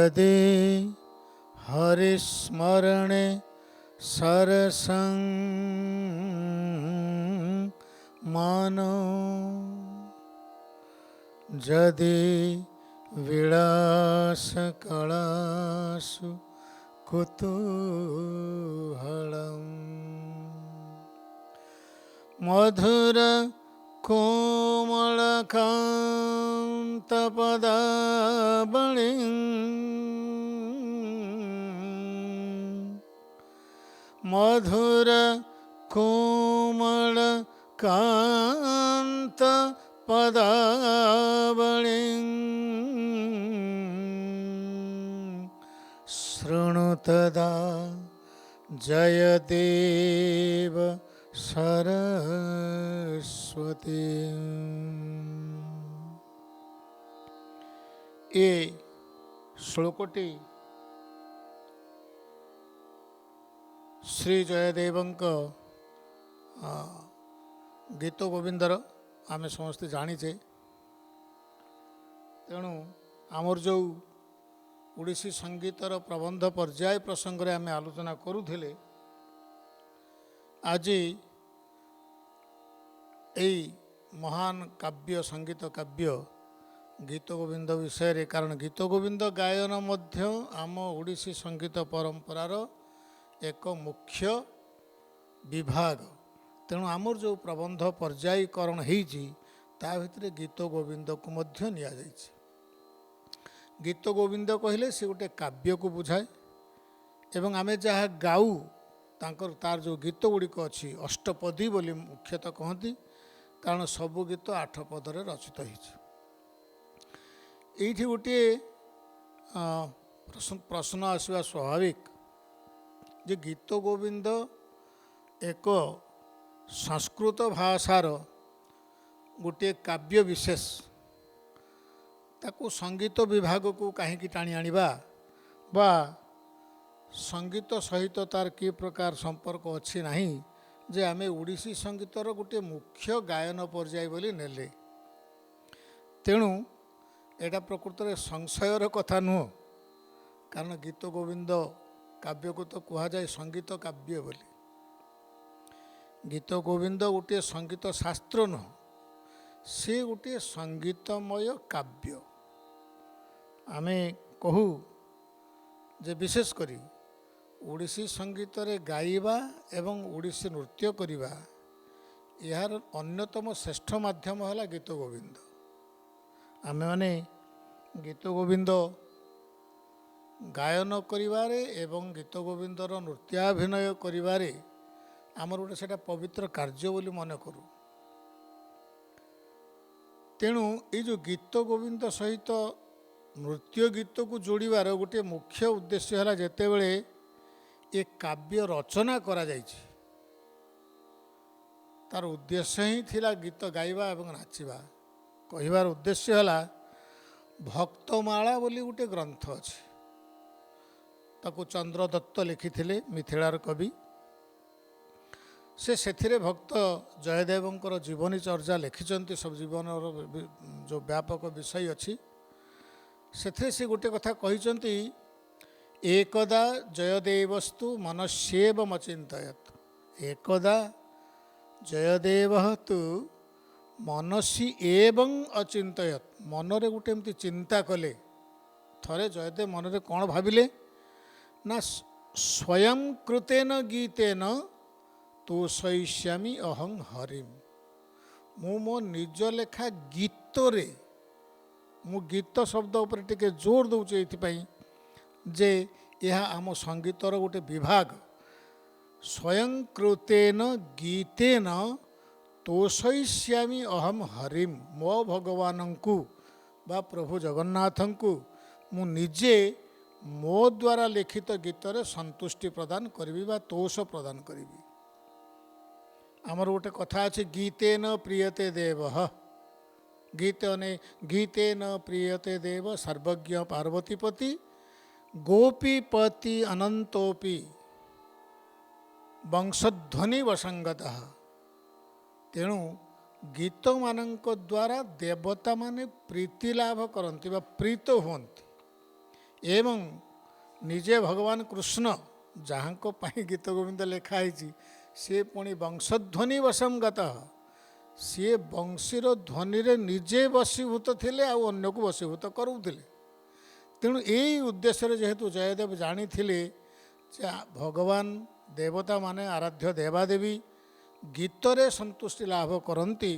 यदि हरिस्मरणे सरसं मानो यदि विलासकलासु कुतूहलम् मधुर कोमलकान्तपदावलिं मधुर कोमलकान्तपदावलिं शृणु तदा जयदेव सरस्वती। ये श्लोकटी श्री जयदेवंक गीत गोविंदर आम समस्ते जानीचे। तेणु आमर जो ओडिसी संगीतर प्रबंध पर्याय प्रसंग रे आम आलोचना करूथिले आज यही महान काव्य संगीत काव्य गीत गोविंद विषय रे। कारण गीत गोविंद गायन मध्य आम ओडिसी संगीत परंपरार एक मुख्य विभाग। तेणु आमर जो प्रबंध पर्यायीकरण होती ता भितर गीत गोविंद को मध्य निया जाइछि। गीत गोविंद कहले से गोटे काव्य को बुझाए एवं आमे जहाँ गाऊ तांकर तार जो गीत गुड़िक अच्छी अष्टपदी बोली मुख्यतः कहती। कारण सबु गीत 8 पदरे रचित होइछि। एइठी गोटे प्रश्न आसवा स्वाभाविक जे गीत गोविंद एक संस्कृत भाषार गोटे काव्य विशेष ताकू संगीत विभाग को कहीं टाणी आनिबा बा संगीत सहित तार कि प्रकार संपर्क अच्छी नहीं जे आमे ओडिसी संगीतर गोटे मुख्य गायन पर्याय बोली नेले। तेणु एटा प्रकृत में संशयर कथा नुह। कारण गीत गोविंद काव्य को तो कह जाए संगीत काव्य बोली। गीत गोविंद गोटे संगीत शास्त्र नुह, से गोटे संगीतमय काव्य। आमे कहू जे विशेष करी ओडिसी संगीत रे गाइबा एवं ओडिसी नृत्य करिबा यार अन्यतम श्रेष्ठ माध्यम है गीत गोविंद। आमे माने गीत गोविंद गायन करिबारे एवं गीत गोविंदर नृत्याभिनय करिबारे आमर गोटे सेटा पवित्र कार्य बोली मन करू। तेणु ये जो गीत गोविंद सहित नृत्य गीत को जोड़ार गोटे मुख्य उद्देश्य है जेतेबेले ये काव्य रचना करा जाइछि तार उद्देश्य ही थिला गीत गाइबा एवं नाचिबा। कहिबार उद्देश्य है भक्तमाला बोली गोटे ग्रंथ अछि ताकू चंद्रदत्त लिखिथिले मिथिलार कवि। से भक्त जयदेवंकर जीवनी चर्चा लिखिचंती सब जीवन जो व्यापक विषय अच्छी से गोटे कथा कहिचंती एकदा जयदेवस्तु मनस्येवमचिन्तयत्। एकदा जयदेव तु मनसी एवं अचिन्तयत्। मनरे गोटे एमती चिंता कले। थरे जयदेव मनरे कौन भाविले ना स्वयं कृतेन गीतेन तोषयिष्यामि अहं हरिम। मु मो निज लेखा गीत रे मु गीत शब्द उपर टिके जोर दउचे एथिपाई जे यह आम संगीतर गोटे विभाग। स्वयं कृतेन गीतेन तोषयिष्यामि अहम हरिम। मो भगवान को बा प्रभु जगन्नाथ को मु निजे मो द्वारा लिखित गीत रे संतुष्टि प्रदान करी बा तोष प्रदान करी। आमर गोटे कथा अच्छे गीतेन प्रियते देव। गीतेन प्रियते देव सर्वज्ञ पार्वतीपति गोपीपति अनंतोपि वंशध्वनि वसंगतः। तेणु गीत मानक द्वारा देवता माने प्रीति लाभ करती बा प्रीत हुंती। ଏବଂ ନିଜେ ଭଗବାନ କୃଷ୍ଣ ଯାହାଙ୍କ ପାଇଁ ଗୀତ ଗୋବିନ୍ଦ ଲେଖା ହେଇଛି ସିଏ ପୁଣି ବଂଶଧ୍ୱନି ବଶଂଗତ, ସିଏ ବଂଶୀର ଧ୍ୱନିରେ ନିଜେ ବଶୀଭୂତ ଥିଲେ ଆଉ ଅନ୍ୟକୁ ବଶୀଭୂତ କରୁଥିଲେ। ତେଣୁ ଏଇ ଉଦ୍ଦେଶ୍ୟରେ ଯେହେତୁ ଜୟଦେବ ଜାଣିଥିଲେ ଯେ ଭଗବାନ ଦେବତାମାନେ ଆରାଧ୍ୟ ଦେବାଦେବୀ ଗୀତରେ ସନ୍ତୁଷ୍ଟି ଲାଭ କରନ୍ତି,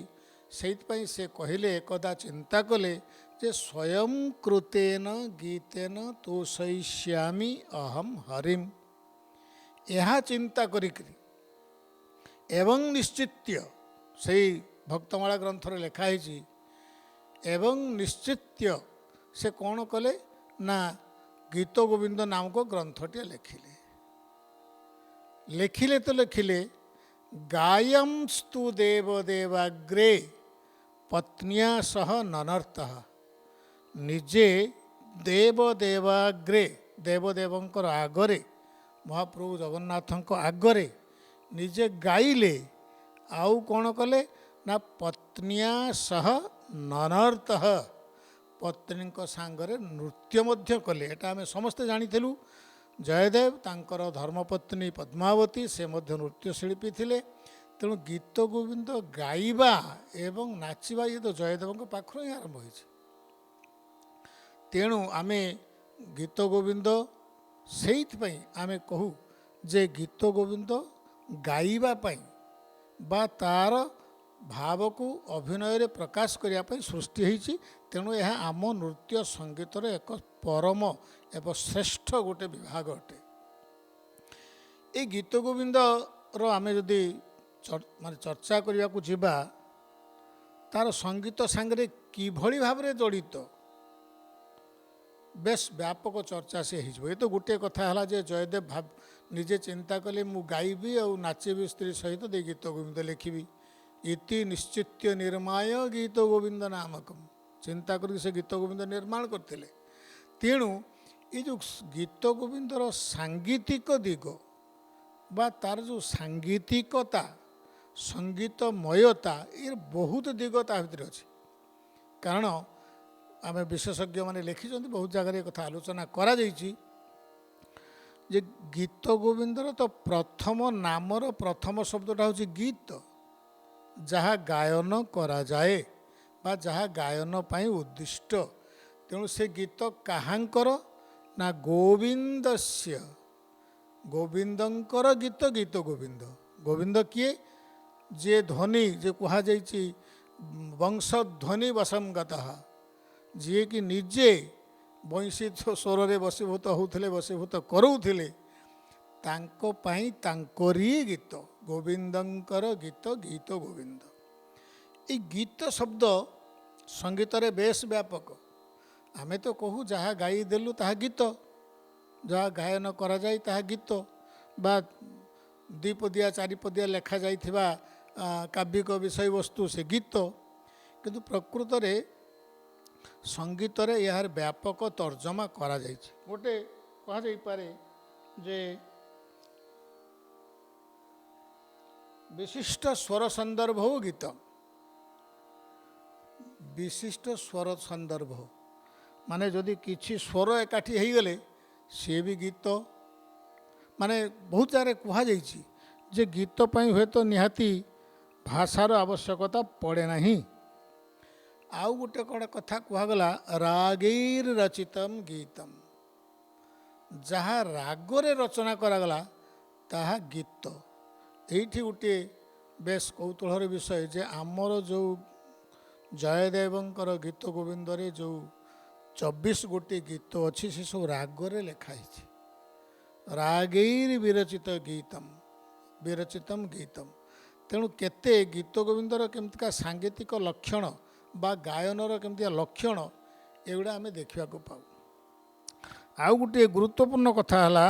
ସେଇଥିପାଇଁ ସେ କହିଲେ, ଏକଦା ଚିନ୍ତା କଲେ ଯେ ସ୍ୱୟଂ କୃତେନ ଗୀତେନ ତୋଷୟିଷ୍ୟାମି ଅହମ୍ ହରିମ୍। ଏହା ଚିନ୍ତା କରିକିରି ଏବଂ ନିଶ୍ଚିତ୍ୟ, ସେଇ ଭକ୍ତମାଳା ଗ୍ରନ୍ଥରେ ଲେଖା ହେଇଛି, ଏବଂ ନିଶ୍ଚିତ୍ୟ ସେ କ'ଣ କଲେ ନା ଗୀତ ଗୋବିନ୍ଦ ନାମକ ଗ୍ରନ୍ଥଟିଏ ଲେଖିଲେ। ଲେଖିଲେ ତ ଲେଖିଲେ, ଗାୟଂସ୍ତୁ ଦେବଦେବାଗ୍ରେ ପତ୍ନ୍ୟା ସହ ନନର୍ତଃ। ନିଜେ ଦେବଦେବାଗ୍ରେ, ଦେବଦେବଙ୍କର ଆଗରେ, ମହାପ୍ରଭୁ ଜଗନ୍ନାଥଙ୍କ ଆଗରେ ନିଜେ ଗାଇଲେ। ଆଉ କ'ଣ କଲେ ନା ପତ୍ନ୍ୟା ସହ ନନର୍ତଃ, ପତ୍ନୀଙ୍କ ସାଙ୍ଗରେ ନୃତ୍ୟ ମଧ୍ୟ କଲେ। ଏଟା ଆମେ ସମସ୍ତେ ଜାଣିଥିଲୁ। ଜୟଦେବ ତାଙ୍କର ଧର୍ମପତ୍ନୀ ପଦ୍ମାବତୀ ସେ ମଧ୍ୟ ନୃତ୍ୟଶିଳ୍ପୀ ଥିଲେ। ତେଣୁ ଗୀତ ଗୋବିନ୍ଦ ଗାଇବା ଏବଂ ନାଚିବା ଇଏ ତ ଜୟଦେବଙ୍କ ପାଖରୁ ହିଁ ଆରମ୍ଭ ହୋଇଛି। ତେଣୁ ଆମେ ଗୀତ ଗୋବିନ୍ଦ, ସେଇଥିପାଇଁ ଆମେ କହୁ ଯେ ଗୀତ ଗୋବିନ୍ଦ ଗାଇବା ପାଇଁ ବା ତା'ର ଭାବକୁ ଅଭିନୟରେ ପ୍ରକାଶ କରିବା ପାଇଁ ସୃଷ୍ଟି ହୋଇଛି। ତେଣୁ ଏହା ଆମ ନୃତ୍ୟ ସଙ୍ଗୀତର ଏକ ପରମ ଏବଂ ଶ୍ରେଷ୍ଠ ଗୋଟେ ବିଭାଗ ଅଟେ। ଏଇ ଗୀତ ଗୋବିନ୍ଦର ଆମେ ଯଦି ଚର୍ଚ୍ଚା କରିବାକୁ ଯିବା, ତା'ର ସଙ୍ଗୀତ ସାଙ୍ଗରେ କିଭଳି ଭାବରେ ଜଡ଼ିତ, ବେଶ ବ୍ୟାପକ ଚର୍ଚ୍ଚା ସେ ହେଇଯିବ। ଏ ତ ଗୋଟିଏ କଥା ହେଲା ଯେ ଜୟଦେବ ନିଜେ ଚିନ୍ତା କଲେ ମୁଁ ଗାଇବି ଆଉ ନାଚିବି ସ୍ତ୍ରୀ ସହିତ, ଦେଇ ଗୀତ ଗୋବିନ୍ଦ ଲେଖିବି। ଇତି ନିଶ୍ଚିତ୍ୟ ନିର୍ମାୟ ଗୀତ ଗୋବିନ୍ଦ ନାମକମ୍, ଚିନ୍ତା କରିକି ସେ ଗୀତ ଗୋବିନ୍ଦ ନିର୍ମାଣ କରିଥିଲେ। ତେଣୁ ଏ ଯେଉଁ ଗୀତ ଗୋବିନ୍ଦର ସାଙ୍ଗୀତିକ ଦିଗ ବା ତା'ର ଯେଉଁ ସାଙ୍ଗୀତିକତା, ସଙ୍ଗୀତମୟତା, ଏ ବହୁତ ଦିଗ ତା ଭିତରେ ଅଛି। କାରଣ ଆମେ ବିଶେଷଜ୍ଞମାନେ ଲେଖିଛନ୍ତି, ବହୁତ ଜାଗାରେ ଏ କଥା ଆଲୋଚନା କରାଯାଇଛି ଯେ ଗୀତ ଗୋବିନ୍ଦର ତ ପ୍ରଥମ ନାମର ପ୍ରଥମ ଶବ୍ଦଟା ହେଉଛି ଗୀତ, ଯାହା ଗାୟନ କରାଯାଏ ବା ଯାହା ଗାୟନ ପାଇଁ ଉଦ୍ଦିଷ୍ଟ। ତେଣୁ ସେ ଗୀତ କାହାଙ୍କର ନା ଗୋବିନ୍ଦସ୍ୟ, ଗୋବିନ୍ଦଙ୍କର ଗୀତ, ଗୀତ ଗୋବିନ୍ଦ। ଗୋବିନ୍ଦ କିଏ? ଯିଏ ଧ୍ୱନି, ଯେ କୁହାଯାଇଛି ବଂଶଧ୍ୱନି ବଶଂଗତଃ, ଯିଏକି ନିଜେ ବଂଶୀ ସ୍ୱରରେ ବଶୀଭୂତ ହେଉଥିଲେ, ବଶୀଭୂତ କରାଉଥିଲେ, ତାଙ୍କ ପାଇଁ ତାଙ୍କରି ଗୀତ, ଗୋବିନ୍ଦଙ୍କର ଗୀତ, ଗୀତ ଗୋବିନ୍ଦ। ଏଇ ଗୀତ ଶବ୍ଦ ସଙ୍ଗୀତରେ ବେଶ ବ୍ୟାପକ। ଆମେ ତ କହୁ ଯାହା ଗାଇଦେଲୁ ତାହା ଗୀତ, ଯାହା ଗାୟନ କରାଯାଏ ତାହା ଗୀତ, ବା ଦ୍ୱିପଦିଆ ଚାରିପଦିଆ ଲେଖାଯାଇଥିବା କାବ୍ୟିକ ବିଷୟବସ୍ତୁ ସେ ଗୀତ। କିନ୍ତୁ ପ୍ରକୃତରେ ସଙ୍ଗୀତରେ ଏହାର ବ୍ୟାପକ ତର୍ଜମା କରାଯାଇଛି। ଗୋଟେ କୁହାଯାଇପାରେ ଯେ ବିଶିଷ୍ଟ ସ୍ୱର ସନ୍ଦର୍ଭ ହଉ ଗୀତ। ବିଶିଷ୍ଟ ସ୍ୱର ସନ୍ଦର୍ଭ ମାନେ ଯଦି କିଛି ସ୍ୱର ଏକାଠି ହେଇଗଲେ ସିଏ ବି ଗୀତ। ମାନେ ବହୁତ ଜାଗାରେ କୁହାଯାଇଛି ଯେ ଗୀତ ପାଇଁ ହୁଏତ ନିହାତି ଭାଷାର ଆବଶ୍ୟକତା ପଡ଼େ ନାହିଁ। ଆଉ ଗୋଟେ କ'ଣ କଥା କୁହାଗଲା, ରାଗୈର ରଚିତମ୍ ଗୀତମ୍, ଯାହା ରାଗରେ ରଚନା କରାଗଲା ତାହା ଗୀତ। ଏଇଠି ଗୋଟିଏ ବେଶ କୌତୂହଳର ବିଷୟ ଯେ ଆମର ଯେଉଁ ଜୟଦେବଙ୍କର ଗୀତ ଗୋବିନ୍ଦରେ ଯେଉଁ 24 ଗୋଟି ଗୀତ ଅଛି ସେ ସବୁ ରାଗରେ ଲେଖା ହେଇଛି। ରାଗୈର ବିରଚିତ ଗୀତମ୍, ବିରଚିତମ୍ ଗୀତମ୍। ତେଣୁ କେତେ ଗୀତ ଗୋବିନ୍ଦର କେମିତିକା ସାଙ୍ଗୀତିକ ଲକ୍ଷଣ ବା ଗାୟନର କେମିତିକା ଲକ୍ଷଣ ଏଗୁଡ଼ା ଆମେ ଦେଖିବାକୁ ପାଉ। ଆଉ ଗୋଟିଏ ଗୁରୁତ୍ୱପୂର୍ଣ୍ଣ କଥା ହେଲା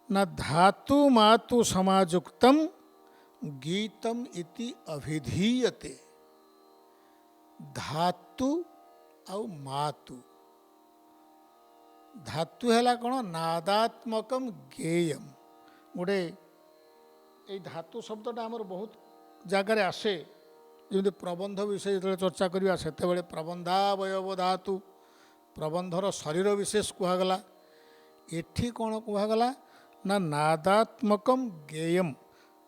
ନା ଧାତୁ ମାତୁ ସମାଯୁକ୍ତମ୍ ଗୀତମ୍ ଇତି ଅଭିଧୀୟତେ। ଧାତୁ ଆଉ ମାତୁ, ଧାତୁ ହେଲା କ'ଣ? ନାଦାତ୍ମକମ୍ ଗେୟମ୍। ଗୋଟେ ଏଇ ଧାତୁ ଶବ୍ଦଟା ଆମର ବହୁତ ଜାଗାରେ ଆସେ। ଯେମିତି ପ୍ରବନ୍ଧ ବିଷୟ ଯେତେବେଳେ ଚର୍ଚ୍ଚା କରିବା ସେତେବେଳେ ପ୍ରବନ୍ଧାବୟବ ଧାତୁ, प्रबंधर शरीर विशेष कहगला। एठी कौन कहगला ना नादात्मकम गेयम,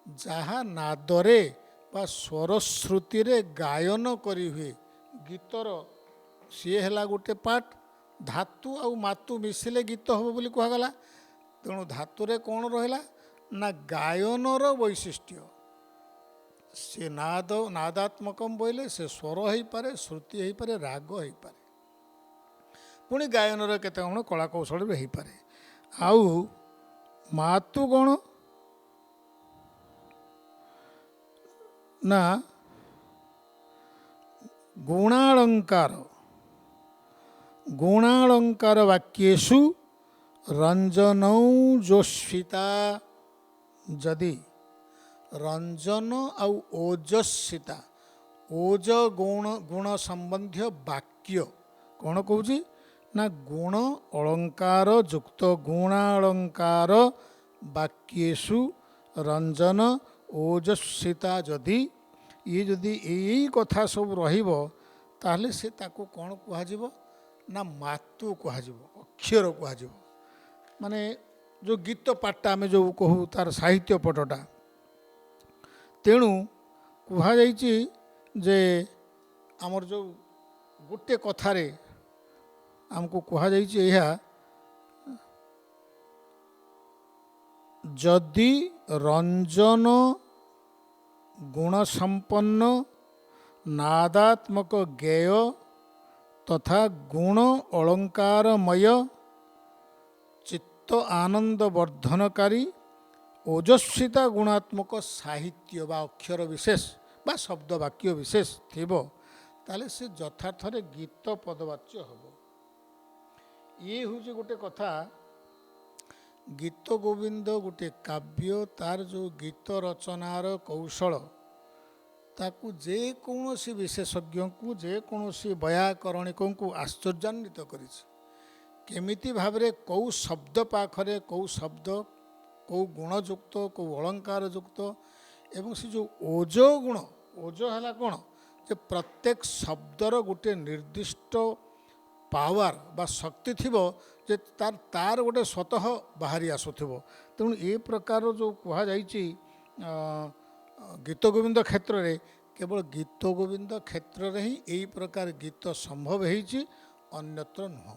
जहाँ नादरे बा स्वरश्रुति रे गायन करी हुए गीतर सी है गोटे पार्ट। धातु आउ मातु मिसिले गीत हम बोली कहगला। तेणु धातुरे कौन रहा ना गायनर वैशिष्ट्य। से नादात्मकम बोले से स्वर हो पारे, श्रुति हो पारे, राग हो पारे, पुणी गायनर केते कौन कला कौशल भी हो पारे। आउ मातु कौन ना गुणालंकार, गुणालंकार वाक्येषु रंजनौजस्विता, जदि रंजन आउ ओजस्विता ओज गुण गुण संबंधी वाक्य कौन कौच ना गुण अलंकार युक्त गुणालंकार वाक्येषु रंजन ओजस्विता, जदि ये जदि यही कथा सब रहिबो ताहले से ताको कौन कहाजिबो ना मातु कहाजिबो, अक्षर कहाजिबो। माने जो गीत पाठटा आम जो कहू तार साहित्य पटटा। तेणु कहुଯାଇଛି जे आमर जो गोटे कथारे आमको कहुଯାଇଛି यह, जदि रंजन गुणसंपन्न नादात्मक गेय तथा गुण अलंकारमय चित्त आनंद वर्धनकारी ओजस्विता गुणात्मक साहित्य बा अक्षर विशेष बा शब्द वाक्य विशेष थिबो ताले से यथार्थरे गीत पदवाच्य हबो। ये हूँ गोटे कथा। गीत गोविंद गोटे काव्य, तार जो गीत रचनार कौशल ताकू जेकोसी विशेषज्ञ को जेकोसी व्याकरणिकों को आश्चर्यान्वित करिछि। केमिति भावरे कौ शब्द पाखरे कौ शब्द कौ गुणयुक्त कौ अलंकार युक्त एवं से जो ओज गुण, ओज है कौन जे प्रत्येक शब्दर गोटे निर्दिष्ट पावर बा शक्ति थिबो जे तार गोटे स्वतः बाहरी आसुथिबो। तेणु ए प्रकार जो कहा जाइछि गीत गोविंद क्षेत्र में, केवल गीत गोविंद क्षेत्र में ही यही प्रकार गीत संभव होइछि, अन्यत्र नुह।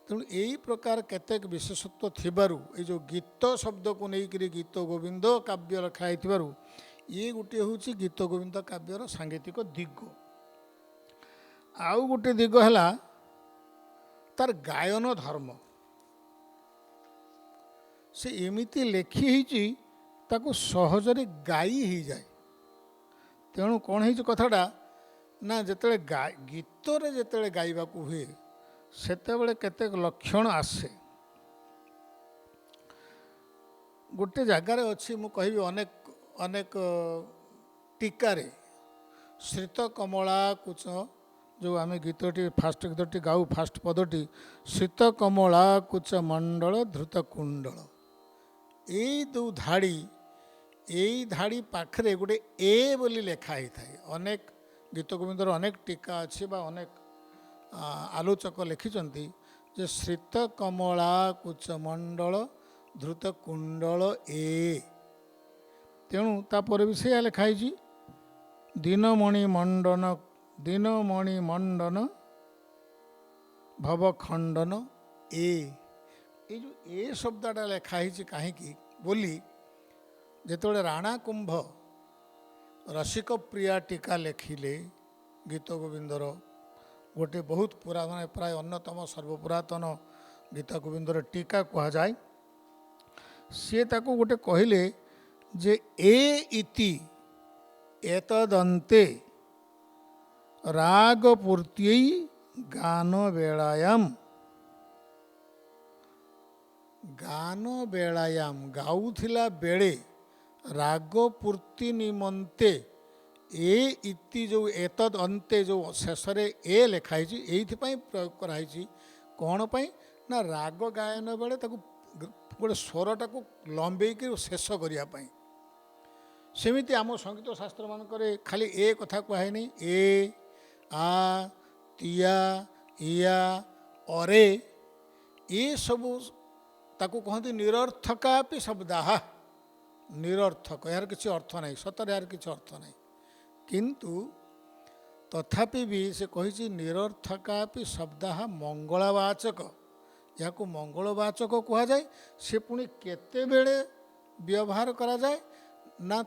तेणु यही प्रकार केतेक विशेषत्व थिबारु ये जो गीत शब्द को लेकर गीत गोविंद काव्य रखाई थिबारु ये गोटे हूँ गीत गोविंद काव्यर सांगीतिक दिग। आउ गोटे दिग है तार गायन धर्म। से एमिति लेखी होइछि ताको सहजरे गाई ही जाए। तेणु कौन है कथाटा ना जिते गीतरे जिते गाइबा हुए सेतेबेले केतेक लक्षण आसे। गोटे जगार अच्छी मु कहबी अनेक अनेक टीकारे श्रित कमला कुच जो आम गीतटी फास्ट गीतटी गाऊ फास्ट पदटी श्रित कमला कुच मंडल धृत कुंडल यही दो धाड़ी यही धाड़ी पाखरे गोटे ए बोली लेखाई थाए। अनेक गीत गोविंदर अनेक टीका अच्छी बा अनेक आलोचक लिखिंट जे श्रित कमला कुच मंडल धृत कुंडल ए। तेणु तापर भी से लिखाई दिनमणि मंडन भवखंडन ए। ये जो ए शब्दटा लिखाई कहीं बोली जिते राणा कुंभ रसिक प्रिया टीका लेखिले गीत गोविंदर गोटे बहुत पुरातन प्राय अन्यतम सर्वपुरातन गीत गोविंदर टीका कह जाए। सी ताको गोटे कहले जे ए इति एतदन्ते रागपूर्त्यै गान बेलायाम, गान बेलायाम गाउथिला बेले रागपूर्ति निमंते ए इति जो एतद अंते जो शेषरे ए लिखाई ये प्रयोग कराई कौन पाई ना राग गायन बेले गोटे स्वरटा को लंबेक शेष करने। सेमिति आम संगीत शास्त्र मानक खाली ए कथा कहे नहीं ए आ तिया इया ଅରେ ଏ ସବୁ ତାକୁ କହନ୍ତି ନିରର୍ଥକାପି ଶବ୍ଦାଃ। ନିରର୍ଥକ, ଏହାର କିଛି ଅର୍ଥ ନାହିଁ, ସତରେ ଏହାର କିଛି ଅର୍ଥ ନାହିଁ। କିନ୍ତୁ ତଥାପି ବି ସେ କହିଛି ନିରର୍ଥକାପି ଶବ୍ଦାଃ ମଙ୍ଗଳବାଚକ, ଏହାକୁ ମଙ୍ଗଳବାଚକ କୁହାଯାଏ। ସେ ପୁଣି କେତେବେଳେ ବ୍ୟବହାର କରାଯାଏ ନା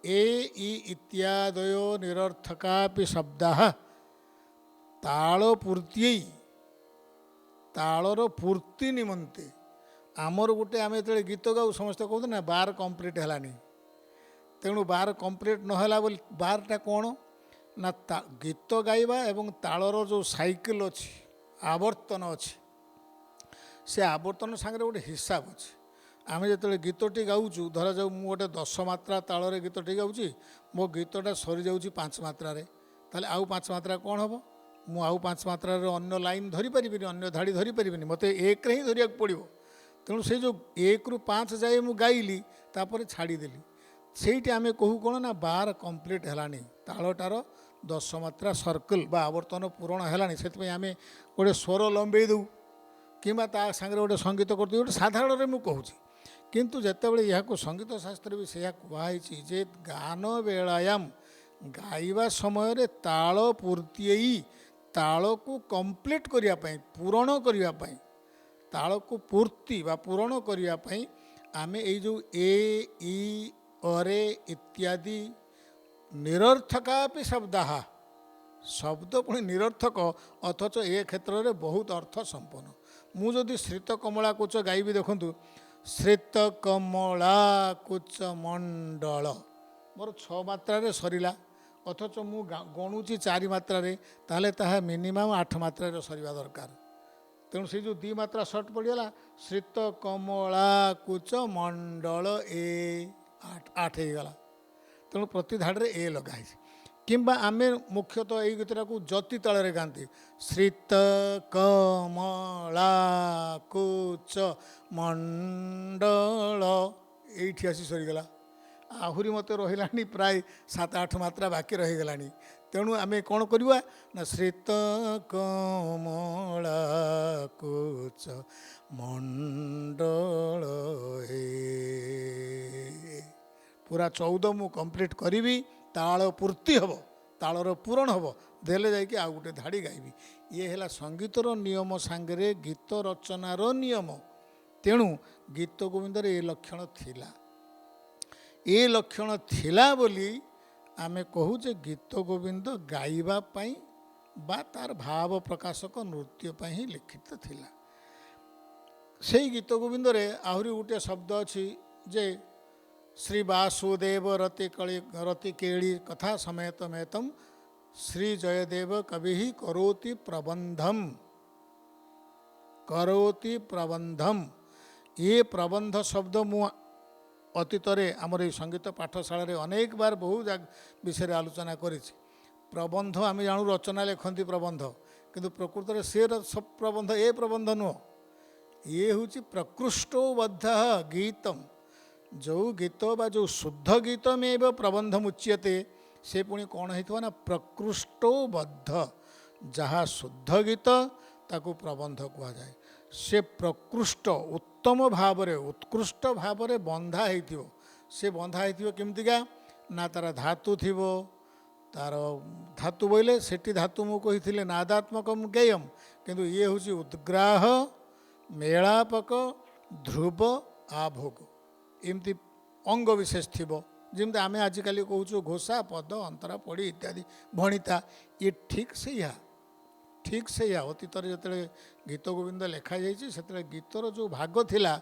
ଏ ଇ ଇତ୍ୟାଦୟ ନିରର୍ଥକାପି ଶବ୍ଦାଃ ତାଳ ପୂର୍ତ୍ତି, ତାଳର ପୂର୍ତ୍ତି ନିମନ୍ତେ। ଆମର ଗୋଟେ ଆମେ ଯେତେବେଳେ ଗୀତ ଗାଉ ସମସ୍ତେ କହୁଛନ୍ତି ନା ବାର କମ୍ପ୍ଲିଟ୍ ହେଲାନି। ତେଣୁ ବାର କମ୍ପ୍ଲିଟ୍ ନହେଲା ବୋଲି ବାରଟା କ'ଣ ନା ଗୀତ ଗାଇବା ଏବଂ ତାଳର ଯେଉଁ ସାଇକେଲ ଅଛି, ଆବର୍ତ୍ତନ ଅଛି, ସେ ଆବର୍ତ୍ତନ ସାଙ୍ଗରେ ଗୋଟେ ହିସାବ ଅଛି। ଆମେ ଯେତେବେଳେ ଗୀତଟି ଗାଉଛୁ, ଧରାଯାଉ ମୁଁ ଗୋଟେ 10 ମାତ୍ରା ତାଳରେ ଗୀତଟି ଗାଉଛି, ମୋ ଗୀତଟା ସରିଯାଉଛି 5 ମାତ୍ରାରେ, ତାହେଲେ ଆଉ 5 ମାତ୍ରା କ'ଣ ହେବ? ମୁଁ ଆଉ 5 ମାତ୍ରାରେ ଅନ୍ୟ ଲାଇନ୍ ଧରିପାରିବିନି, ଅନ୍ୟ ଧାଡ଼ି ଧରିପାରିବିନି, ମୋତେ 1ରେ ହିଁ ଧରିବାକୁ ପଡ଼ିବ। ତେଣୁ ସେ ଯେଉଁ 1ରୁ 5 ଯାଏ ମୁଁ ଗାଇଲି, ତାପରେ ଛାଡ଼ିଦେଲି, ସେଇଠି ଆମେ କହୁ କ'ଣ ନା ବାର କମ୍ପ୍ଲିଟ୍ ହେଲାନି, ତାଳଟାର 10 ମାତ୍ରା ସର୍କଲ୍ ବା ଆବର୍ତ୍ତନ ପୂରଣ ହେଲାଣି। ସେଥିପାଇଁ ଆମେ ଗୋଟେ ସ୍ୱର ଲମ୍ବେଇ ଦେଉ କିମ୍ବା ତା ସାଙ୍ଗରେ ଗୋଟେ ସଙ୍ଗୀତ କରିଦେଉ, ଗୋଟେ ସାଧାରଣରେ ମୁଁ କହୁଛି। କିନ୍ତୁ ଯେତେବେଳେ ଏହାକୁ ସଙ୍ଗୀତ ଶାସ୍ତ୍ରରେ ବି ସେଇଆ କୁହାହେଇଛି ଯେ ଗାନ ବେଳାୟାମ, ଗାଇବା ସମୟରେ ତାଳ ପୂର୍ତ୍ତି, ତାଳକୁ କମ୍ପ୍ଲିଟ୍ କରିବା ପାଇଁ, ପୂରଣ କରିବା ପାଇଁ, ତାଳକୁ ପୂର୍ତ୍ତି ବା ପୂରଣ କରିବା ପାଇଁ ଆମେ ଏଇ ଯେଉଁ ଏ ଇ ଅରେ ଇତ୍ୟାଦି ନିରର୍ଥକାପି ଶବ୍ଦାଃ, ଶବ୍ଦ ପୁଣି ନିରର୍ଥକ ଅଥଚ ଏ କ୍ଷେତ୍ରରେ ବହୁତ ଅର୍ଥ ସମ୍ପନ୍ନ। ମୁଁ ଯଦି ଶ୍ରିତ କମଳା କୁଚ ଗାଇବି, ଦେଖନ୍ତୁ ଶ୍ରିତ କମଳା କୁଚ ମଣ୍ଡଳ, ମୋର 6 ମାତ୍ରାରେ ସରିଲା, ଅଥଚ ମୁଁ ଗଣୁଛି 4 ମାତ୍ରାରେ, ତାହେଲେ ତାହା ମିନିମମ୍ 8 ମାତ୍ରାରେ ସରିବା ଦରକାର। ତେଣୁ ସେ ଯେଉଁ 2 ମାତ୍ରା ସର୍ଟ ପଡ଼ିଗଲା, ଶ୍ରିତ କମଳା କୁଚ ମଣ୍ଡଳ ଏ 8 ହେଇଗଲା। ତେଣୁ ପ୍ରତି ଧାଡ଼ିରେ ଏ ଲଗା ହେଇଛି। କିମ୍ବା ଆମେ ମୁଖ୍ୟତଃ ଏଇ ଗୀତଟାକୁ ଯତି ତାଳରେ ଗାଆନ୍ତି, ଶ୍ରିତ କମଳା କୁଚ ମଣ୍ଡଳ, ଏଇଠି ଆସି ସରିଗଲା। ଆହୁରି ମୋତେ ରହିଲାଣି ପ୍ରାୟ 7-8 ମାତ୍ରା ବାକି ରହିଗଲାଣି। ତେଣୁ ଆମେ କ'ଣ କରିବା ନା ଶ୍ରିତ କମଳା କୁଚ ମଣ୍ଡଳ ହେ, ପୁରା 14 ମୁଁ କମ୍ପ୍ଲିଟ୍ କରିବି, ତାଳ ପୂର୍ତ୍ତି ହେବ, ତାଳର ପୂରଣ ହେବ, ଦେଲେ ଯାଇକି ଆଉ ଗୋଟେ ଧାଡ଼ି ଗାଇବି। ଇଏ ହେଲା ସଙ୍ଗୀତର ନିୟମ ସାଙ୍ଗରେ ଗୀତ ରଚନାର ନିୟମ। ତେଣୁ ଗୀତ ଗୋବିନ୍ଦରେ ଏ ଲକ୍ଷଣ ଥିଲା। ଏ ଲକ୍ଷଣ ଥିଲା ବୋଲି ଆମେ କହୁ ଯେ ଗୀତ ଗୋବିନ୍ଦ ଗାଇବା ପାଇଁ ବା ତାର ଭାବ ପ୍ରକାଶକ ନୃତ୍ୟ ପାଇଁ ହିଁ ଲିଖିତ ଥିଲା। ସେଇ ଗୀତ ଗୋବିନ୍ଦରେ ଆହୁରି ଗୋଟିଏ ଶବ୍ଦ ଅଛି ଯେ ଶ୍ରୀ ବାସୁଦେବ ରତି କେଳି କଥା ସಮೇତ ମେତମ୍ ଶ୍ରୀ ଜୟଦେବ କବି କରୋତି ପ୍ରବନ୍ଧମ୍, କରୋତି ପ୍ରବନ୍ଧମ୍। ଏ ପ୍ରବନ୍ଧ ଶବ୍ଦ ମୁଁ ଅତୀତରେ ଆମର ଏଇ ସଙ୍ଗୀତ ପାଠଶାଳାରେ ଅନେକ ବାର ବହୁ ବିଷୟରେ ଆଲୋଚନା କରିଛି। ପ୍ରବନ୍ଧ ଆମେ ଜାଣୁ ରଚନା ଲେଖନ୍ତି ପ୍ରବନ୍ଧ, କିନ୍ତୁ ପ୍ରକୃତରେ ସେ ପ୍ରବନ୍ଧ ଏ ପ୍ରବନ୍ଧ ନୁହଁ, ଇଏ ହେଉଛି ପ୍ରକୃଷ୍ଟବଦ୍ଧ ଗୀତମ୍। ଯେଉଁ ଗୀତ ବା ଯେଉଁ ଶୁଦ୍ଧ ଗୀତମେବ ପ୍ରବନ୍ଧମ୍ ଉଚ୍ୟତେ, ସେ ପୁଣି କ'ଣ ହେଇଥିବ ନା ପ୍ରକୃଷ୍ଟବଦ୍ଧ, ଯାହା ଶୁଦ୍ଧ ଗୀତ ତାକୁ ପ୍ରବନ୍ଧ କୁହାଯାଏ। ସେ ପ୍ରକୃଷ୍ଟ ଉତ୍ତମ ଭାବରେ ଉତ୍କୃଷ୍ଟ ଭାବରେ ବନ୍ଧା ହେଇଥିବ। ସେ ବନ୍ଧା ହେଇଥିବ କେମିତିକା ନା ତାର ଧାତୁ ଥିବ, ତାର ଧାତୁ ବୋଇଲେ ସେଠି ଧାତୁ ମୁଁ କହିଥିଲି ନାଦାତ୍ମକମ୍ ଗେୟମ୍, କିନ୍ତୁ ଇଏ ହେଉଛି ଉଦ୍ଗ୍ରାହ, ମେଳାପକ, ଧ୍ରୁବ, ଆଭୋଗ, ଏମିତି ଅଙ୍ଗ ବିଶେଷ ଥିବ। ଯେମିତି ଆମେ ଆଜିକାଲି କହୁଛୁ ଘୋଷା, ପଦ, ଅନ୍ତରା, ପଡ଼ି ଇତ୍ୟାଦି, ଭଣିତା, ଇଏ ଠିକ୍ ସେଇଆ, ଠିକ୍ ସେଇଆ। ଅତୀତରେ ଯେତେବେଳେ ଗୀତ ଗୋବିନ୍ଦ ଲେଖାଯାଇଛି, ସେତେବେଳେ ଗୀତର ଯେଉଁ ଭାଗ ଥିଲା,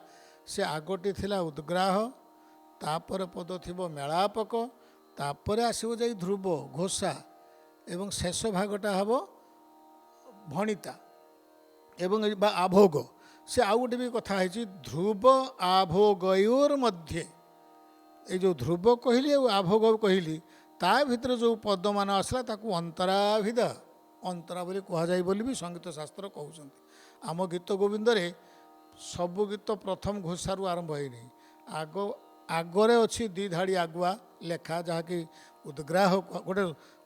ସେ ଆଗଟି ଥିଲା ଉଦ୍ଗ୍ରାହ, ତାପରେ ପଦ ଥିବ ମେଳାପକ, ତାପରେ ଆସିବ ଯାଇ ଧ୍ରୁବ, ଘୋଷା, ଏବଂ ଶେଷ ଭାଗଟା ହେବ ଭଣିତା ଏବଂ ବା ଆଭୋଗ। ସେ ଆଉ ଗୋଟେ ବି କଥା ହେଇଛି, ଧ୍ରୁବ ଆଭୋଗୟୋର ମଧ୍ୟେ, ଏଇ ଯେଉଁ ଧ୍ରୁବ କହିଲି ଆଉ ଆଭୋଗ କହିଲି, ତା ଭିତରେ ଯେଉଁ ପଦମାନ ଆସିଲା ତାକୁ ଅନ୍ତରାଭିଧ, ଅନ୍ତରା ବୋଲି କୁହାଯାଏ ବୋଲି ବି ସଙ୍ଗୀତ ଶାସ୍ତ୍ର କହୁଛନ୍ତି। ଆମ ଗୀତ ଗୋବିନ୍ଦରେ ସବୁ ଗୀତ ପ୍ରଥମ ଘୋଷାରୁ ଆରମ୍ଭ ହେଇନି, ଆଗରେ ଅଛି 2 ଧାଡ଼ି ଆଗୁଆ ଲେଖା, ଯାହାକି ଉଦ୍ଗ୍ରାହ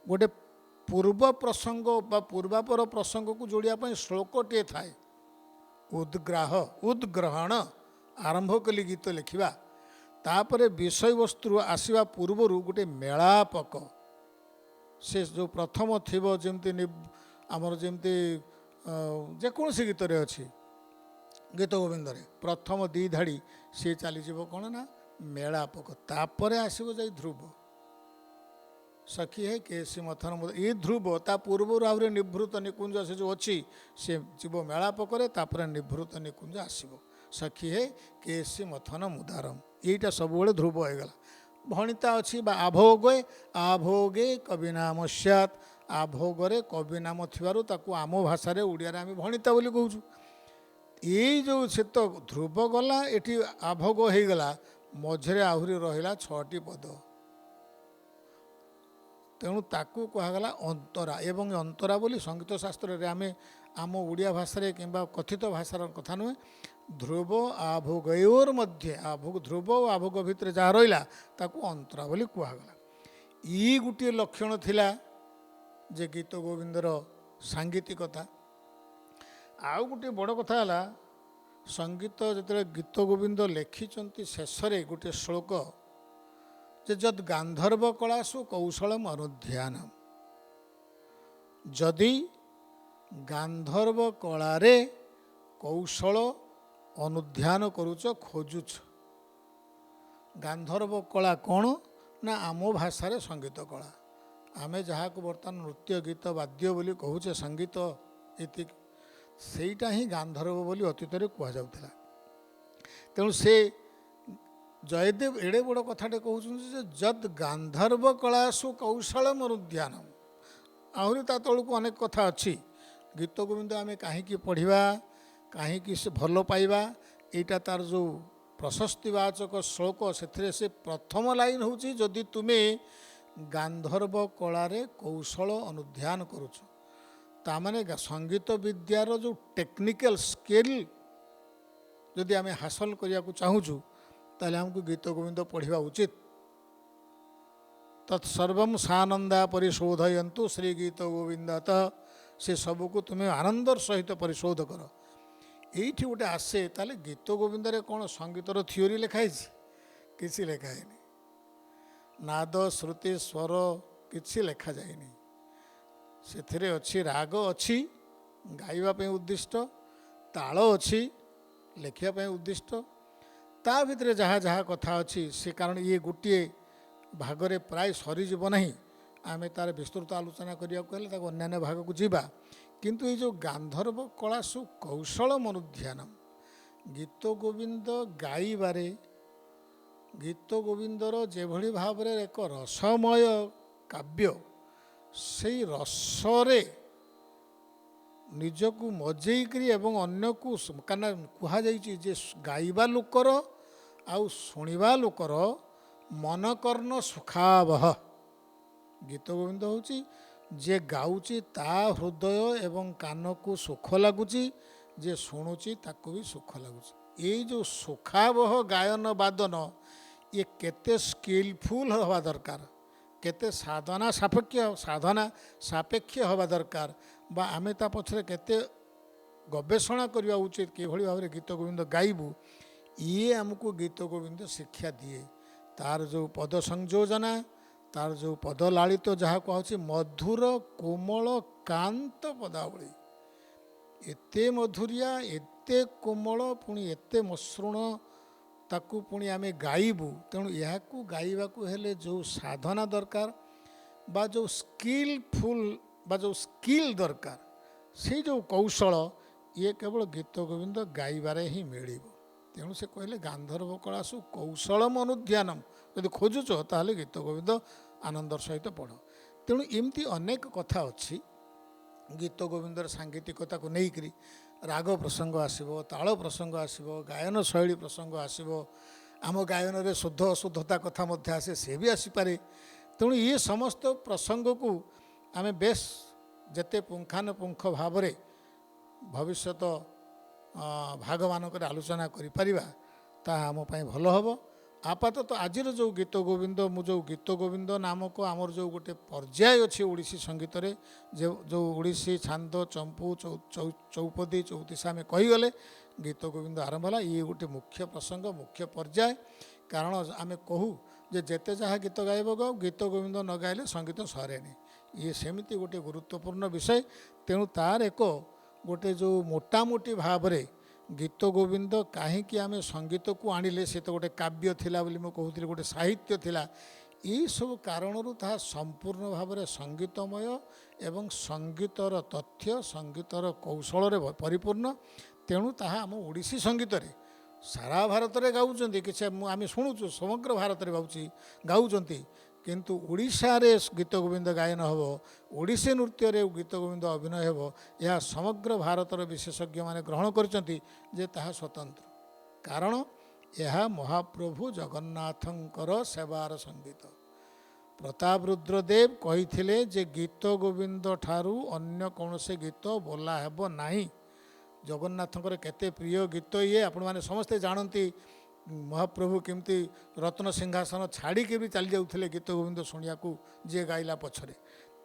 ଗୋଟେ ପୂର୍ବ ପ୍ରସଙ୍ଗ ବା ପୂର୍ବାପର ପ୍ରସଙ୍ଗକୁ ଯୋଡ଼ିବା ପାଇଁ ଶ୍ଳୋକଟିଏ ଥାଏ। ଉଦ୍ଗ୍ରହଣ ଆରମ୍ଭ କଲି ଗୀତ ଲେଖିବା, ତାପରେ ବିଷୟବସ୍ତୁ ଆସିବା ପୂର୍ବରୁ ଗୋଟେ ମେଳାପକ, ସେ ଯେଉଁ ପ୍ରଥମ ଥିବ, ଯେମିତି ଆମର ଯେମିତି ଯେକୌଣସି ଗୀତରେ ଅଛି, ଗୀତ ଗୋବିନ୍ଦରେ ପ୍ରଥମ ଦୁଇ ଧାଡ଼ି ସିଏ ଚାଲିଯିବ କ'ଣ ନା ମେଳାପକ, ତାପରେ ଆସିବ ଯାଇ ଧ୍ରୁବ। ସଖୀ ହେ କେସି ମଥନ, ଏଇ ଧ୍ରୁବ ତା ପୂର୍ବରୁ ଆହୁରି ନିଭୃତ ନିକୁଞ୍ଜ ସେ ଯେଉଁ ଅଛି, ସେ ଯିବ ମେଳାପକରେ, ତାପରେ ନିଭୃତ ନିକୁଞ୍ଜ ଆସିବ। ସଖୀ ହେ କେସି ମଥନ ମୁଦାରମ, ଏଇଟା ସବୁବେଳେ ଧ୍ରୁବ ହେଇଗଲା। ଭଣିତା ଅଛି ବା ଆଭୋଗେ, ଆଭୋଗେ କବି ନାମ ସ୍ୟାତ୍, ଆଭୋଗରେ କବି ନାମ ଥିବାରୁ ତାକୁ ଆମ ଭାଷାରେ ଓଡ଼ିଆରେ ଆମେ ଭଣିତା ବୋଲି କହୁଛୁ। ଏଇ ଯେଉଁ ସେ ତ ଧ୍ରୁବ ଗଲା, ଏଠି ଆଭୋଗ ହେଇଗଲା, ମଝିରେ ଆହୁରି ରହିଲା 6ଟି ପଦ, ତେଣୁ ତାକୁ କୁହାଗଲା ଅନ୍ତରା। ଏବଂ ଅନ୍ତରା ବୋଲି ସଙ୍ଗୀତ ଶାସ୍ତ୍ରରେ ଆମେ ଆମ ଓଡ଼ିଆ ଭାଷାରେ କିମ୍ବା କଥିତ ଭାଷାର କଥା ନୁହେଁ, ଧ୍ରୁବ ଆଭୋଗୟୋର ମଧ୍ୟରେ, ଧ୍ରୁବ ଓ ଆଭୋଗ ଭିତରେ ଯାହା ରହିଲା ତାକୁ ଅନ୍ତରା ବୋଲି କୁହାଗଲା। ଇ ଗୋଟିଏ ଲକ୍ଷଣ ଥିଲା ଯେ ଗୀତ ଗୋବିନ୍ଦର ସାଙ୍ଗୀତିକତା। ଆଉ ଗୋଟିଏ ବଡ଼ କଥା ହେଲା, ସଙ୍ଗୀତ ଯେତେବେଳେ ଗୀତ ଗୋବିନ୍ଦ ଲେଖିଛନ୍ତି ଶେଷରେ ଗୋଟିଏ ଶ୍ଳୋକ ଯେ ଯଦ୍ ଗାନ୍ଧର୍ବ କଳାସୁ କୌଶଳମ ଅନୁଧ୍ୟାନ, ଯଦି ଗାନ୍ଧର୍ବ କଳାରେ କୌଶଳ ଅନୁଧ୍ୟାନ କରୁଛ, ଖୋଜୁଛ। ଗାନ୍ଧର୍ବ କଳା କ'ଣ ନା ଆମ ଭାଷାରେ ସଙ୍ଗୀତ କଳା, ଆମେ ଯାହାକୁ ବର୍ତ୍ତମାନ ନୃତ୍ୟ ଗୀତ ବାଦ୍ୟ ବୋଲି କହୁଛେ, ସଙ୍ଗୀତ ଏତିକି, ସେଇଟା ହିଁ ଗାନ୍ଧର୍ବ ବୋଲି ଅତୀତରେ କୁହାଯାଉଥିଲା। ତେଣୁ ସେ ଜୟଦେବ ଏଡ଼େ ବଡ଼ କଥାଟେ କହୁଛନ୍ତି ଯେ ଯଦ୍ ଗାନ୍ଧର୍ବ କଳାସୁ କୌଶଳମ ଅନୁଧ୍ୟାନ, ଆହୁରି ତା ତଳକୁ ଅନେକ କଥା ଅଛି। ଗୀତ ଗୋବିନ୍ଦ ଆମେ କାହିଁକି ପଢ଼ିବା, କାହିଁକି ସେ ଭଲ ପାଇବା, ଏଇଟା ତାର ଯେଉଁ ପ୍ରଶସ୍ତିବାଚକ ଶ୍ଳୋକ, ସେଥିରେ ସେ ପ୍ରଥମ ଲାଇନ୍ ହେଉଛି ଯଦି ତୁମେ ଗାନ୍ଧର୍ବ କଳାରେ କୌଶଳ ଅନୁଧ୍ୟାନ କରୁଛ, ତାମାନେ ସଙ୍ଗୀତ ବିଦ୍ୟାର ଯେଉଁ ଟେକ୍ନିକାଲ ସ୍କିଲ୍ ଯଦି ଆମେ ହାସଲ କରିବାକୁ ଚାହୁଁଛୁ, ତାହେଲେ ଆମକୁ ଗୀତ ଗୋବିନ୍ଦ ପଢ଼ିବା ଉଚିତ। ତତ୍ସର୍ବଂ ସାନନ୍ଦା ପରିଶୋଧୟନ୍ତୁ ଶ୍ରୀ ଗୀତ ଗୋବିନ୍ଦତ, ସେ ସବୁକୁ ତୁମେ ଆନନ୍ଦର ସହିତ ପରିଶୋଧ କର। ଏଇଠି ଗୋଟେ ଆସେ, ତାହେଲେ ଗୀତ ଗୋବିନ୍ଦରେ କ'ଣ ସଙ୍ଗୀତର ଥିଓରି ଲେଖା ହେଇଛି? କିଛି ଲେଖା ହେଇନି। ନାଦ ଶ୍ରୁତି ସ୍ୱର କିଛି ଲେଖାଯାଇନି। ସେଥିରେ ଅଛି ରାଗ ଅଛି ଗାଇବା ପାଇଁ ଉଦ୍ଦିଷ୍ଟ, ତାଳ ଅଛି ଲେଖିବା ପାଇଁ ଉଦ୍ଦିଷ୍ଟ, ତା ଭିତରେ ଯାହା ଯାହା କଥା ଅଛି ସେ, କାରଣ ଇଏ ଗୋଟିଏ ଭାଗରେ ପ୍ରାୟ ସରିଯିବ ନାହିଁ, ଆମେ ତାର ବିସ୍ତୃତ ଆଲୋଚନା କରିବାକୁ ହେଲେ ତାକୁ ଅନ୍ୟାନ୍ୟ ଭାଗକୁ ଯିବା। କିନ୍ତୁ ଏଇ ଯେଉଁ ଗାନ୍ଧର୍ବ କଳାସୁ କୌଶଳ ଅନୁଧ୍ୟାନ, ଗୀତ ଗୋବିନ୍ଦ ଗାଇବାରେ, ଗୀତ ଗୋବିନ୍ଦର ଯେଭଳି ଭାବରେ ଏକ ରସମୟ କାବ୍ୟ, ସେଇ ରସରେ ନିଜକୁ ମଜେଇକରି ଏବଂ ଅନ୍ୟକୁ, କାରଣ କୁହାଯାଇଛି ଯେ ଗାଇବା ଲୋକର ଆଉ ଶୁଣିବା ଲୋକର ମନକର୍ଣ୍ଣ ସୁଖାବହ। ଗୀତ ଗୋବିନ୍ଦ ହେଉଛି ଯିଏ ଗାଉଛି ତା ହୃଦୟ ଏବଂ କାନକୁ ସୁଖ ଲାଗୁଛି, ଯିଏ ଶୁଣୁଛି ତାକୁ ବି ସୁଖ ଲାଗୁଛି। ଏଇ ଯେଉଁ ସୁଖାବହ ଗାୟନ ବାଦନ, ଇଏ କେତେ ସ୍କିଲଫୁଲ୍ ହେବା ଦରକାର, କେତେ ସାଧନା ସାପେକ୍ଷ ହେବା ଦରକାର, ବା ଆମେ ତା ପଛରେ କେତେ ଗବେଷଣା କରିବା ଉଚିତ, କିଭଳି ଭାବରେ ଗୀତ ଗୋବିନ୍ଦ ଗାଇବୁ, ଇଏ ଆମକୁ ଗୀତ ଗୋବିନ୍ଦ ଶିକ୍ଷା ଦିଏ। ତାର ଯେଉଁ ପଦ ସଂଯୋଜନା, ତାର ଯେଉଁ ପଦ ଲାଳିତ, ଯାହା କୁହାହେଉଛି ମଧୁର କୋମଳ କାନ୍ତ ପଦାବଳୀ, ଏତେ ମଧୁରିଆ, ଏତେ କୋମଳ, ପୁଣି ଏତେ ମସୃଣ, ତାକୁ ପୁଣି ଆମେ ଗାଇବୁ। ତେଣୁ ଏହାକୁ ଗାଇବାକୁ ହେଲେ ଯେଉଁ ସାଧନା ଦରକାର ବା ଯେଉଁ ସ୍କିଲଫୁଲ୍ ବା ଯେଉଁ ସ୍କିଲ୍ ଦରକାର, ସେଇ ଯେଉଁ କୌଶଳ, ଇଏ କେବଳ ଗୀତ ଗୋବିନ୍ଦ ଗାଇବାରେ ହିଁ ମିଳିବ। ତେଣୁ ସେ କହିଲେ ଗାନ୍ଧର୍ବ କଳାସୁ କୌଶଳମ ଅନୁଧ୍ୟାନମ, ଯଦି ଖୋଜୁଛ ତାହେଲେ ଗୀତ ଗୋବିନ୍ଦ ଆନନ୍ଦର ସହିତ ପଢ଼। ତେଣୁ ଏମିତି ଅନେକ କଥା ଅଛି ଗୀତ ଗୋବିନ୍ଦର ସାଙ୍ଗୀତିକତାକୁ ନେଇକରି। ରାଗ ପ୍ରସଙ୍ଗ ଆସିବ, ତାଳ ପ୍ରସଙ୍ଗ ଆସିବ, ଗାୟନ ଶୈଳୀ ପ୍ରସଙ୍ଗ ଆସିବ, ଆମ ଗାୟନରେ ଶୁଦ୍ଧ ଅଶୁଦ୍ଧତା କଥା ମଧ୍ୟ ଆସେ, ସେ ବି ଆସିପାରେ। ତେଣୁ ଏ ସମସ୍ତ ପ୍ରସଙ୍ଗକୁ ଆମେ ବେଶ ଯେତେ ପୁଙ୍ଖାନୁପୁଙ୍ଖ ଭାବରେ ଭବିଷ୍ୟତ ଭାଗମାନଙ୍କରେ ଆଲୋଚନା କରିପାରିବା, ତାହା ଆମ ପାଇଁ ଭଲ ହେବ। आपातत आज जो गीत गोविंद मु जो गीत गोविंद नामक आमर जो गोटे पर्याय अच्छी ओडिसी संगीत रे जो ओडिसी छांद चंपू चौपदी चौतीसा आम कहीगले गीत गोविंद आरंभ है ये गोटे मुख्य प्रसंग मुख्य पर्याय कारण आम कहू जे जेते जहाँ गीत गाइब गाओ गीत गोविंद न गाइले संगीत सरेनी ये सेमती गोटे गुरुत्वपूर्ण विषय तेणु तार एक गोटे जो मोटामोटी भाव में गीत गोविंद कहीं आम संगीत को आणिले से तो गोटे काव्य थिला बोली मैं कहूली गोटे साहित्य थिला यही सब कारणरू ताहा संपूर्ण भाव में संगीतमय एवं संगीतर तथ्य संगीतर कौशल परिपूर्ण तेणु ताहा आम ओडिसी संगीत रे सारा भारत में गाँव कि आम शुणुचु समग्र भारत में गाँव किंतु ओडिशा रे गीत गोविंद गायन हम ओडिसी नृत्य रे गीत गोविंद अभिनय हम यह समग्र भारतर विशेषज्ञ माने ग्रहण करचंती जे ताहा स्वतंत्र कारण यह महाप्रभु जगन्नाथंकर सेवार संगीत प्रताप रुद्रदेव कही जे गीत गोविंद ठारू अन्य कौन से गीत बोला हेब नाही जगन्नाथंकर केते प्रिय गीत ये आपण माने समस्ते जानती महाप्रभु केमती रत्न सिंहासन छाड़ी के भी चली जाऊे गीत गोविंद शुणा जी गाइला पछरे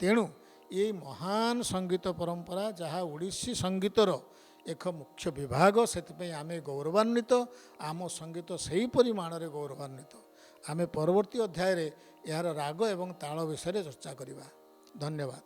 तेणु ये महान संगीत परंपरा जहाँ ओडिसी संगीतर एक मुख्य विभाग से आम गौरवान्वित आम संगीत से परिमाण में गौरवान्वित आम परवर्ती अध्याय यार राग एवं ताल विषय चर्चा करवा धन्यवाद।